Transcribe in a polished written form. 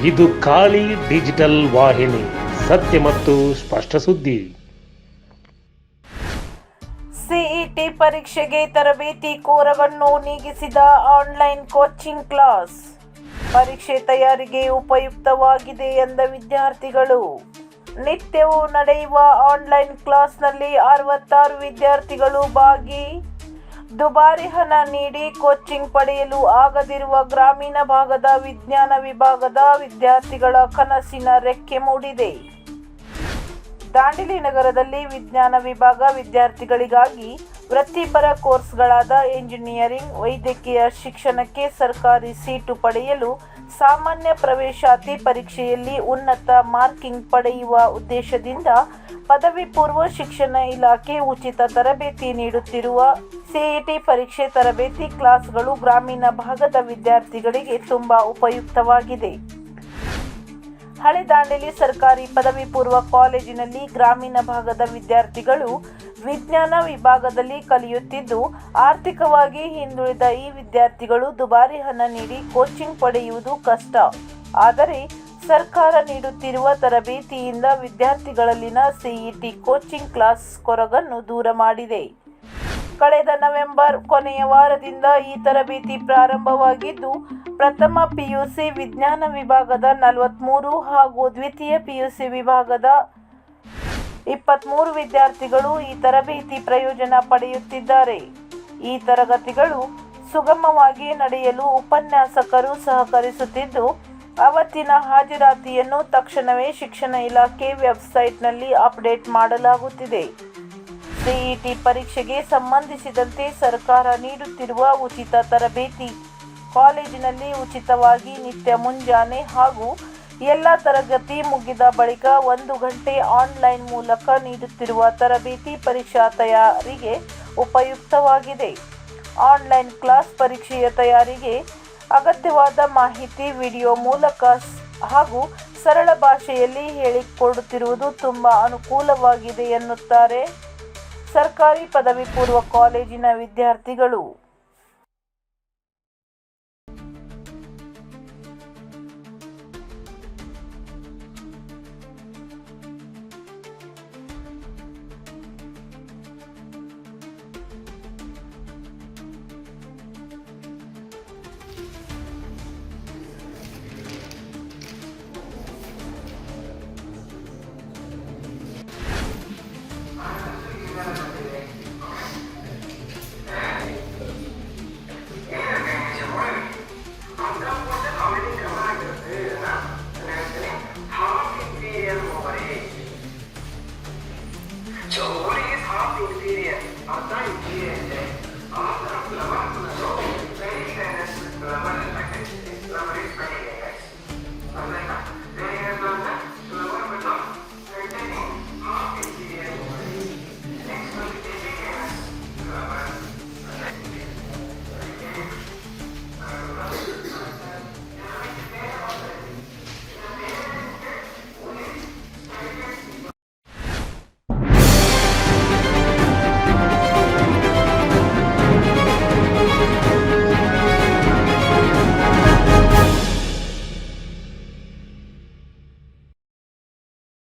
ಇದು ಖಾಲಿ ಡಿಜಿಟಲ್ ವಾಹಿನಿ, ಸತ್ಯ ಮತ್ತು ಸ್ಪಷ್ಟ ಸುದ್ದಿ. ಸಿಇಟಿ ಪರೀಕ್ಷೆಗೆ ತರಬೇತಿ ಕೋರವನ್ನು ನೀಗಿಸಿದ ಆನ್ಲೈನ್ ಕೋಚಿಂಗ್ ಕ್ಲಾಸ್. ಪರೀಕ್ಷೆ ತಯಾರಿಗೆ ಉಪಯುಕ್ತವಾಗಿದೆ ಎಂದ ವಿದ್ಯಾರ್ಥಿಗಳು. ನಿತ್ಯವೂ ನಡೆಯುವ ಆನ್ಲೈನ್ ಕ್ಲಾಸ್ನಲ್ಲಿ 66 ವಿದ್ಯಾರ್ಥಿಗಳು ಭಾಗಿ. ದುಬಾರಿ ಹಣ ನೀಡಿ ಕೋಚಿಂಗ್ ಪಡೆಯಲು ಆಗದಿರುವ ಗ್ರಾಮೀಣ ಭಾಗದ ವಿಜ್ಞಾನ ವಿಭಾಗದ ವಿದ್ಯಾರ್ಥಿಗಳ ಕನಸಿನ ರೆಕ್ಕೆ ಮೂಡಿದೆ. ದಾಂಡೇಲಿ ನಗರದಲ್ಲಿ ವಿಜ್ಞಾನ ವಿಭಾಗ ವಿದ್ಯಾರ್ಥಿಗಳಿಗಾಗಿ ವೃತ್ತಿಪರ ಕೋರ್ಸ್ಗಳಾದ ಎಂಜಿನಿಯರಿಂಗ್, ವೈದ್ಯಕೀಯ ಶಿಕ್ಷಣಕ್ಕೆ ಸರ್ಕಾರಿ ಸೀಟು ಪಡೆಯಲು ಸಾಮಾನ್ಯ ಪ್ರವೇಶಾತಿ ಪರೀಕ್ಷೆಯಲ್ಲಿ ಉನ್ನತ ಮಾರ್ಕಿಂಗ್ ಪಡೆಯುವ ಉದ್ದೇಶದಿಂದ ಪದವಿ ಪೂರ್ವ ಶಿಕ್ಷಣ ಇಲಾಖೆ ಉಚಿತ ತರಬೇತಿ ನೀಡುತ್ತಿರುವ ಸಿಇಟಿ ಪರೀಕ್ಷೆ ತರಬೇತಿ ಕ್ಲಾಸ್ಗಳು ಗ್ರಾಮೀಣ ಭಾಗದ ವಿದ್ಯಾರ್ಥಿಗಳಿಗೆ ತುಂಬಾ ಉಪಯುಕ್ತವಾಗಿದೆ. ಹಳೆ ದಾಂಡೇಲಿ ಸರ್ಕಾರಿ ಪದವಿ ಪೂರ್ವ ಕಾಲೇಜಿನಲ್ಲಿ ಗ್ರಾಮೀಣ ಭಾಗದ ವಿದ್ಯಾರ್ಥಿಗಳು ವಿಜ್ಞಾನ ವಿಭಾಗದಲ್ಲಿ ಕಲಿಯುತ್ತಿದ್ದು, ಆರ್ಥಿಕವಾಗಿ ಹಿಂದುಳಿದ ಈ ವಿದ್ಯಾರ್ಥಿಗಳು ದುಬಾರಿ ಹಣ ನೀಡಿ ಕೋಚಿಂಗ್ ಪಡೆಯುವುದು ಕಷ್ಟ. ಆದರೆ ಸರ್ಕಾರ ನೀಡುತ್ತಿರುವ ತರಬೇತಿಯಿಂದ ವಿದ್ಯಾರ್ಥಿಗಳಲ್ಲಿನ ಸಿಇಟಿ ಕೋಚಿಂಗ್ ಕ್ಲಾಸ್ ಕೊರಗನ್ನು ದೂರ ಮಾಡಿದೆ. ಕಳೆದ ನವೆಂಬರ್ ಕೊನೆಯ ವಾರದಿಂದ ಈ ತರಬೇತಿ ಪ್ರಾರಂಭವಾಗಿದ್ದು, ಪ್ರಥಮ ಪಿಯುಸಿ ವಿಜ್ಞಾನ ವಿಭಾಗದ 43 ಹಾಗೂ ದ್ವಿತೀಯ ಪಿಯುಸಿ ವಿಭಾಗದ 23 ವಿದ್ಯಾರ್ಥಿಗಳು ಈ ತರಬೇತಿ ಪ್ರಯೋಜನ ಪಡೆಯುತ್ತಿದ್ದಾರೆ. ಈ ತರಗತಿಗಳು ಸುಗಮವಾಗಿ ನಡೆಯಲು ಉಪನ್ಯಾಸಕರು ಸಹಕರಿಸುತ್ತಿದ್ದು, ಅವತ್ತಿನ ಹಾಜರಾತಿಯನ್ನು ತಕ್ಷಣವೇ ಶಿಕ್ಷಣ ಇಲಾಖೆ ವೆಬ್ಸೈಟ್ನಲ್ಲಿ ಅಪ್ಡೇಟ್ ಮಾಡಲಾಗುತ್ತಿದೆ. ಸಿಇಟಿ ಪರೀಕ್ಷೆಗೆ ಸಂಬಂಧಿಸಿದಂತೆ ಸರ್ಕಾರ ನೀಡುತ್ತಿರುವ ಉಚಿತ ತರಬೇತಿ. ಕಾಲೇಜಿನಲ್ಲಿ ಉಚಿತವಾಗಿ ನಿತ್ಯ ಮುಂಜಾನೆ ಹಾಗೂ ಎಲ್ಲ ತರಗತಿ ಮುಗಿದ ಬಳಿಕ 1 ಗಂಟೆ ಆನ್ಲೈನ್ ಮೂಲಕ ನೀಡುತ್ತಿರುವ ತರಬೇತಿ ಪರೀಕ್ಷಾ ತಯಾರಿಗೆ ಉಪಯುಕ್ತವಾಗಿದೆ. ಆನ್ಲೈನ್ ಕ್ಲಾಸ್ ಪರೀಕ್ಷೆಯ ತಯಾರಿಗೆ ಅಗತ್ಯವಾದ ಮಾಹಿತಿ ವಿಡಿಯೋ ಮೂಲಕ ಹಾಗೂ ಸರಳ ಭಾಷೆಯಲ್ಲಿ ಹೇಳಿಕೊಡುತ್ತಿರುವುದು ತುಂಬಾ ಅನುಕೂಲವಾಗಿದೆ ಎನ್ನುತ್ತಾರೆ ಸರ್ಕಾರಿ ಪದವಿ ಪೂರ್ವ ಕಾಲೇಜಿನ ವಿದ್ಯಾರ್ಥಿಗಳು. 저 머리에 사람도 있지. 아, 나 있지. 아, 나